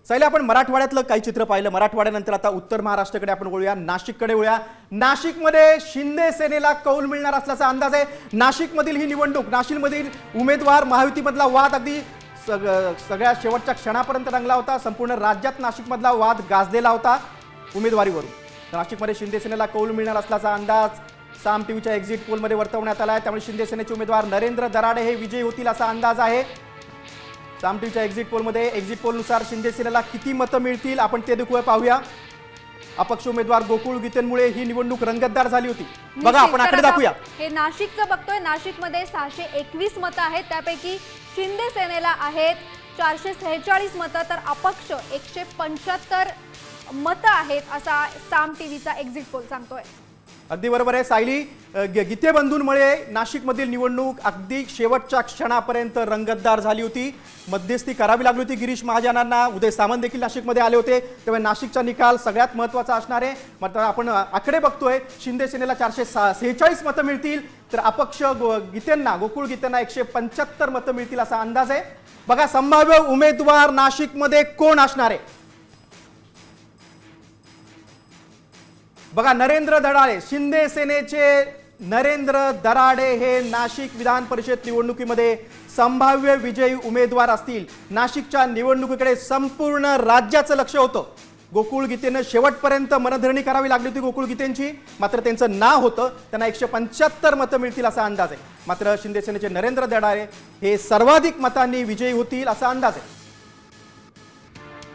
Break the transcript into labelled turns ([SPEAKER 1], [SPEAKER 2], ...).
[SPEAKER 1] सायली, आपण मराठवाड्यातलं काही चित्र पाहिलं. मराठवाड्यानंतर आता उत्तर महाराष्ट्राकडे आपण वळूया, नाशिककडे वळूया. नाशिकमध्ये शिंदे सेनेला कौल मिळणार असल्याचा अंदाज आहे. नाशिकमधील ही निवडणूक, नाशिकमधील उमेदवार महायुतीमधला वाद अगदी सगळ्या शेवटच्या क्षणापर्यंत रंगला होता. संपूर्ण राज्यात नाशिकमधला वाद गाजलेला होता उमेदवारीवरून. नाशिकमध्ये शिंदे सेनेला कौल मिळणार असल्याचा अंदाज साम टीव्हीच्या एक्झिट पोलमध्ये वर्तवण्यात आला आहे. त्यामुळे शिंदे सेनेचे उमेदवार नरेंद्र दराडे हे विजयी होतील असा अंदाज आहे. साम टीव्हीच्या एक्झिट पोलमध्ये, एक्झिट पोलनुसार शिंदे सेनेला किती मतं मिळतील आपण ते देखील पाहूया. अपक्ष उमेदवार गोकुळ गीतेंमुळे ही निवडणूक रंगतदार झाली होती. बघा, आपण आकडे दाखवूया.
[SPEAKER 2] हे नाशिकचं बघतोय. नाशिकमध्ये 621 मतं आहेत, त्यापैकी शिंदे सेनेला आहेत 446 मतं, तर अपक्ष 175 मतं आहेत असा साम टीव्हीचा एक्झिट पोल सांगतोय.
[SPEAKER 1] अगदी बरोबर आहे सायली. गीते बंधूंमुळे नाशिकमधील निवडणूक अगदी शेवटच्या क्षणापर्यंत रंगतदार झाली होती. मध्यस्थी करावी लागली होती गिरीश महाजनांना. उदय सामंत देखील नाशिकमध्ये आले होते. त्यामुळे नाशिकचा निकाल सगळ्यात महत्त्वाचा असणार आहे. मात्र आपण आकडे बघतोय, शिंदे सेनेला 446 मतं मिळतील, तर अपक्ष गोकुळ गीतेंना 175 मतं मिळतील असा अंदाज आहे. बघा, संभाव्य उमेदवार नाशिकमध्ये कोण असणार आहे. बघा, नरेंद्र दराडे, शिंदे सेनेचे नरेंद्र दराडे हे नाशिक विधान परिषद निवडणुकीमध्ये संभाव्य विजयी उमेदवार असतील. नाशिकच्या निवडणुकीकडे संपूर्ण राज्याचं लक्ष होतं. गोकुळ गीतेनं शेवटपर्यंत मनधरणी करावी लागली होती गोकुळ गीतेंची, मात्र त्यांचं नाव होतं. त्यांना 175 मतं मिळतील असा अंदाज आहे. मात्र शिंदे सेनेचे नरेंद्र दराडे हे सर्वाधिक मतांनी विजयी होतील असा अंदाज आहे.